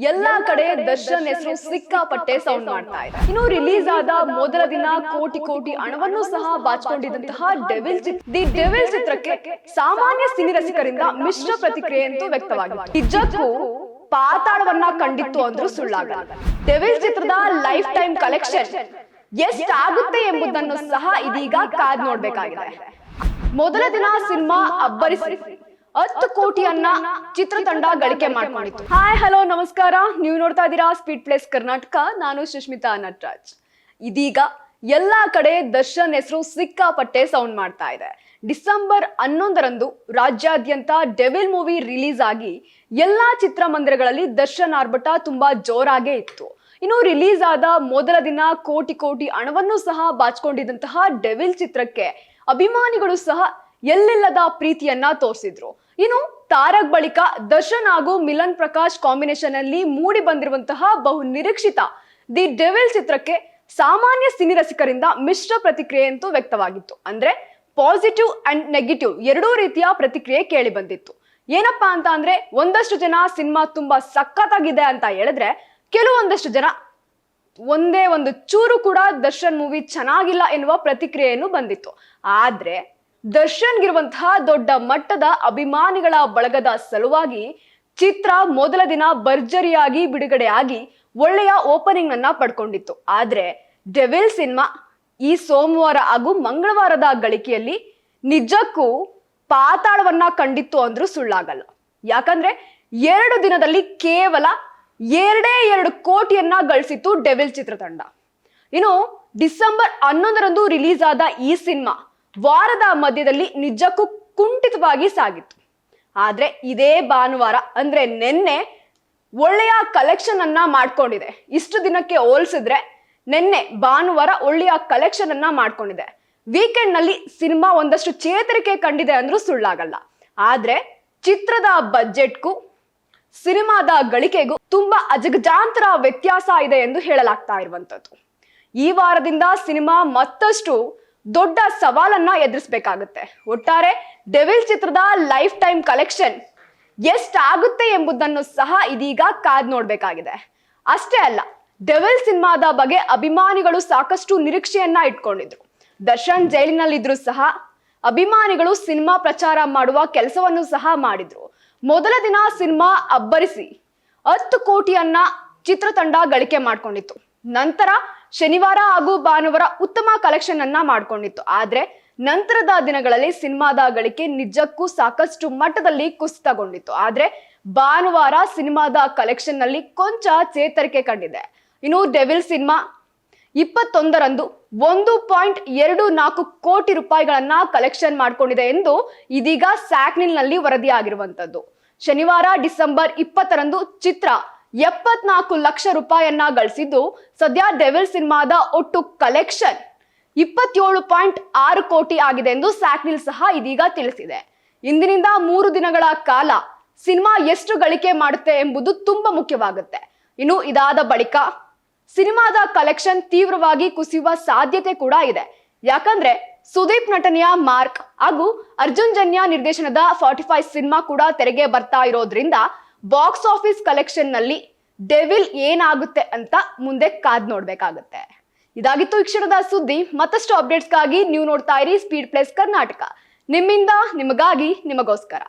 ಎಲ್ಲಾ ಕಡೆ ದರ್ಶನ್ ಹೆಸರು ಸಿಕ್ಕಾಪಟ್ಟೆ ಸೌಂಡ್ ಮಾಡ್ತಾ ಇದೆ. ಇನ್ನು ರಿಲೀಸ್ ಆದ ಮೊದಲ ದಿನ ಕೋಟಿ ಕೋಟಿ ಹಣವನ್ನು ಸಹ ಬಾಚಿಕೊಂಡಿದ್ದಂತಹ ದಿ ಡೆವಿಲ್ ಚಿತ್ರಕ್ಕೆ ಸಾಮಾನ್ಯ ಸಿನಿ ರಸಿಕರಿಂದ ಮಿಶ್ರ ಪ್ರತಿಕ್ರಿಯೆ ಅಂತೂ ವ್ಯಕ್ತವಾಗಿದೆ. ನಿಜಕ್ಕೂ ಪಾತಾಳವನ್ನ ಕಂಡಿತ್ತು ಅಂದ್ರೂ ಸುಳ್ಳಾಗಲ್ಲ. ಡೆವಿಲ್ ಚಿತ್ರದ ಲೈಫ್ ಟೈಮ್ ಕಲೆಕ್ಷನ್ ಎಷ್ಟಾಗುತ್ತೆ ಎಂಬುದನ್ನು ಸಹ ಇದೀಗ ಕಾದ್ ನೋಡ್ಬೇಕಾಗಿದೆ. ಮೊದಲ ದಿನ ಸಿನಿಮಾ ಅಬ್ಬರಿಸಿ 10 ಕೋಟಿಯನ್ನ ಚಿತ್ರತಂಡ ಗಳಿಕೆ ಮಾಡ್ಕೊಂಡಿತ್ತು. ಹಾಯ್ ಹಲೋ ನಮಸ್ಕಾರ, ನೀವು ನೋಡ್ತಾ ಇದ್ದೀರಾ ಸ್ಪೀಡ್ ಪ್ಲೇಸ್ ಕರ್ನಾಟಕ. ನಾನು ಸುಷ್ಮಿತಾ ನಟರಾಜ್. ಇದೀಗ ಎಲ್ಲಾ ಕಡೆ ದರ್ಶನ್ ಹೆಸರು ಸಿಕ್ಕಾಪಟ್ಟೆ ಸೌಂಡ್ ಮಾಡ್ತಾ ಇದೆ. ಡಿಸೆಂಬರ್ 11ರಂದು ರಾಜ್ಯಾದ್ಯಂತ ಡೆವಿಲ್ ಮೂವಿ ರಿಲೀಸ್ ಆಗಿ ಎಲ್ಲಾ ಚಿತ್ರಮಂದಿರಗಳಲ್ಲಿ ದರ್ಶನ್ ಆರ್ಭಟ ತುಂಬಾ ಜೋರಾಗೇ ಇತ್ತು. ಇನ್ನು ರಿಲೀಸ್ ಆದ ಮೊದಲ ದಿನ ಕೋಟಿ ಕೋಟಿ ಹಣವನ್ನು ಸಹ ಬಾಚಿಕೊಂಡಿದ್ದಂತಹ ಡೆವಿಲ್ ಚಿತ್ರಕ್ಕೆ ಅಭಿಮಾನಿಗಳು ಸಹ ಎಲ್ಲಿಲ್ಲದ ಪ್ರೀತಿಯನ್ನ ತೋರಿಸಿದ್ರು. ಇನ್ನು ತಾರಕ್ ಬಳಿಕ ದರ್ಶನ್ ಹಾಗೂ ಮಿಲನ್ ಪ್ರಕಾಶ್ ಕಾಂಬಿನೇಷನ್ ಅಲ್ಲಿ ಮೂಡಿ ಬಂದಿರುವಂತಹ ಬಹು ನಿರೀಕ್ಷಿತ ದಿ ಡೆವಿಲ್ ಚಿತ್ರಕ್ಕೆ ಸಾಮಾನ್ಯ ಸಿನಿ ರಸಿಕರಿಂದ ಮಿಶ್ರ ಪ್ರತಿಕ್ರಿಯೆ ಅಂತೂ ವ್ಯಕ್ತವಾಗಿತ್ತು. ಅಂದ್ರೆ ಪಾಸಿಟಿವ್ ಅಂಡ್ ನೆಗೆಟಿವ್ ಎರಡೂ ರೀತಿಯ ಪ್ರತಿಕ್ರಿಯೆ ಕೇಳಿ ಬಂದಿತ್ತು. ಏನಪ್ಪಾ ಅಂತ ಅಂದ್ರೆ, ಒಂದಷ್ಟು ಜನ ಸಿನಿಮಾ ತುಂಬಾ ಸಖತ್ತಾಗಿದೆ ಅಂತ ಹೇಳಿದ್ರೆ, ಕೆಲವೊಂದಷ್ಟು ಜನ ಒಂದೇ ಒಂದು ಚೂರು ಕೂಡ ದರ್ಶನ್ ಮೂವಿ ಚೆನ್ನಾಗಿಲ್ಲ ಎನ್ನುವ ಪ್ರತಿಕ್ರಿಯೆಯನ್ನು ಬಂದಿತ್ತು. ಆದ್ರೆ ದರ್ಶನ್ಗಿರುವಂತಹ ದೊಡ್ಡ ಮಟ್ಟದ ಅಭಿಮಾನಿಗಳ ಬಳಗದ ಸಲುವಾಗಿ ಚಿತ್ರ ಮೊದಲ ದಿನ ಭರ್ಜರಿಯಾಗಿ ಬಿಡುಗಡೆಯಾಗಿ ಒಳ್ಳೆಯ ಓಪನಿಂಗ್ ಅನ್ನ ಪಡ್ಕೊಂಡಿತ್ತು. ಆದ್ರೆ ಡೆವಿಲ್ ಸಿನಿಮಾ ಈ ಸೋಮವಾರ ಹಾಗೂ ಮಂಗಳವಾರದ ಗಳಿಕೆಯಲ್ಲಿ ನಿಜಕ್ಕೂ ಪಾತಾಳವನ್ನ ಕಂಡಿತ್ತು ಅಂದ್ರೂ ಸುಳ್ಳಾಗಲ್ಲ. ಯಾಕಂದ್ರೆ 2 ದಿನದಲ್ಲಿ ಕೇವಲ 2 ಕೋಟಿಯನ್ನ ಗಳಿಸಿತ್ತು ಡೆವಿಲ್ ಚಿತ್ರತಂಡ. ಇನ್ನು ಡಿಸೆಂಬರ್ 11ರಂದು ರಿಲೀಸ್ ಆದ ಈ ಸಿನಿಮಾ ವಾರದ ಮಧ್ಯದಲ್ಲಿ ನಿಜಕ್ಕೂ ಕುಂಠಿತವಾಗಿ ಸಾಗಿತ್ತು. ಆದ್ರೆ ಇದೇ ಭಾನುವಾರ ಅಂದ್ರೆ ನಿನ್ನೆ ಒಳ್ಳೆಯ ಕಲೆಕ್ಷನ್ ಅನ್ನ ಮಾಡ್ಕೊಂಡಿದೆ. ಇಷ್ಟು ದಿನಕ್ಕೆ ಹೋಲಿಸಿದ್ರೆ ನಿನ್ನೆ ಭಾನುವಾರ ಒಳ್ಳೆಯ ಕಲೆಕ್ಷನ್ ಅನ್ನ ಮಾಡ್ಕೊಂಡಿದೆ. ವೀಕೆಂಡ್ ನಲ್ಲಿ ಸಿನಿಮಾ ಒಂದಷ್ಟು ಚೇತರಿಕೆ ಕಂಡಿದೆ ಅಂದ್ರೂ ಸುಳ್ಳಾಗಲ್ಲ. ಆದ್ರೆ ಚಿತ್ರದ ಬಜೆಟ್ಗೂ ಸಿನಿಮಾದ ಗಳಿಕೆಗೂ ತುಂಬಾ ಅಜಗಜಾಂತರ ವ್ಯತ್ಯಾಸ ಇದೆ ಎಂದು ಹೇಳಲಾಗ್ತಾ ಇರುವಂತದ್ದು. ಈ ವಾರದಿಂದ ಸಿನಿಮಾ ಮತ್ತಷ್ಟು ದೊಡ್ಡ ಸವಾಲನ್ನ ಎದುರಿಸಬೇಕಾಗುತ್ತೆ. ಒಟ್ಟಾರೆ ಡೆವಿಲ್ ಚಿತ್ರದ ಲೈಫ್ ಟೈಮ್ ಕಲೆಕ್ಷನ್ ಎಷ್ಟಾಗುತ್ತೆ ಎಂಬುದನ್ನು ಸಹ ಇದೀಗ ಕಾದ್ ನೋಡ್ಬೇಕಾಗಿದೆ. ಅಷ್ಟೇ ಅಲ್ಲ, ಡೆವಿಲ್ ಸಿನಿಮಾದ ಬಗ್ಗೆ ಅಭಿಮಾನಿಗಳು ಸಾಕಷ್ಟು ನಿರೀಕ್ಷೆಯನ್ನ ಇಟ್ಕೊಂಡಿದ್ರು. ದರ್ಶನ್ ಜೈಲಿನಲ್ಲಿದ್ರು ಸಹ ಅಭಿಮಾನಿಗಳು ಸಿನಿಮಾ ಪ್ರಚಾರ ಮಾಡುವ ಕೆಲಸವನ್ನು ಸಹ ಮಾಡಿದ್ರು. ಮೊದಲ ದಿನ ಸಿನಿಮಾ ಅಬ್ಬರಿಸಿ 10 ಕೋಟಿಯನ್ನ ಚಿತ್ರತಂಡ ಗಳಿಕೆ ಮಾಡ್ಕೊಂಡಿತ್ತು. ನಂತರ ಶನಿವಾರ ಹಾಗೂ ಭಾನುವಾರ ಉತ್ತಮ ಕಲೆಕ್ಷನ್ ಅನ್ನ ಮಾಡ್ಕೊಂಡಿತ್ತು. ಆದ್ರೆ ನಂತರದ ದಿನಗಳಲ್ಲಿ ಸಿನಿಮಾದ ಗಳಿಕೆ ನಿಜಕ್ಕೂ ಸಾಕಷ್ಟು ಮಟ್ಟದಲ್ಲಿ ಕುಸಿತಗೊಂಡಿತ್ತು. ಆದ್ರೆ ಭಾನುವಾರ ಸಿನಿಮಾದ ಕಲೆಕ್ಷನ್ ನಲ್ಲಿ ಕೊಂಚ ಚೇತರಿಕೆ ಕಂಡಿದೆ. ಇನ್ನು ಡೆವಿಲ್ ಸಿನಿಮಾ 21ರಂದು 1.24 ಕೋಟಿ ರೂಪಾಯಿಗಳನ್ನ ಕಲೆಕ್ಷನ್ ಮಾಡ್ಕೊಂಡಿದೆ ಎಂದು ಇದೀಗ ಸ್ಯಾಕ್ನಿಲ್ ನಲ್ಲಿ ವರದಿಯಾಗಿರುವಂತದ್ದು. ಶನಿವಾರ ಡಿಸೆಂಬರ್ 20ರಂದು ಚಿತ್ರ 74 ಲಕ್ಷ ರೂಪಾಯಿಯನ್ನ ಗಳಿಸಿದ್ದು, ಸದ್ಯ ಡೆವಿಲ್ ಸಿನಿಮಾದ ಒಟ್ಟು ಕಲೆಕ್ಷನ್ 27.6 ಕೋಟಿ ಆಗಿದೆ ಎಂದು ಸ್ಯಾಕ್ನಿಲ್ ಸಹ ಇದೀಗ ತಿಳಿಸಿದೆ. ಇಂದಿನಿಂದ 3 ದಿನಗಳ ಕಾಲ ಸಿನಿಮಾ ಎಷ್ಟು ಗಳಿಕೆ ಮಾಡುತ್ತೆ ಎಂಬುದು ತುಂಬಾ ಮುಖ್ಯವಾಗುತ್ತೆ. ಇನ್ನು ಇದಾದ ಬಳಿಕ ಸಿನಿಮಾದ ಕಲೆಕ್ಷನ್ ತೀವ್ರವಾಗಿ ಕುಸಿಯುವ ಸಾಧ್ಯತೆ ಕೂಡ ಇದೆ. ಯಾಕಂದ್ರೆ ಸುದೀಪ್ ನಟನೆಯ ಮಾರ್ಕ್ ಹಾಗೂ ಅರ್ಜುನ್ ಜನ್ಯ ನಿರ್ದೇಶನದ 45 ಸಿನಿಮಾ ಕೂಡ ತೆರೆಗೆ ಬರ್ತಾ ಇರೋದ್ರಿಂದ ಬಾಕ್ಸ್ ಆಫೀಸ್ ಕಲೆಕ್ಷನ್ ನಲ್ಲಿ ಡೆವಿಲ್ ಏನಾಗುತ್ತೆ ಅಂತ ಮುಂದೆ ಕಾದ್ ನೋಡ್ಬೇಕಾಗುತ್ತೆ. ಇದಾಗಿತ್ತು ಈ ಕ್ಷಣದ ಸುದ್ದಿ. ಮತ್ತಷ್ಟು ಅಪ್ಡೇಟ್ಸ್ಗಾಗಿ ನೀವು ನೋಡ್ತಾ ಇರಿ ಸ್ಪೀಡ್ ಪ್ಲೇಸ್ ಕರ್ನಾಟಕ. ನಿಮ್ಮಿಂದ ನಿಮಗಾಗಿ ನಿಮಗೋಸ್ಕರ.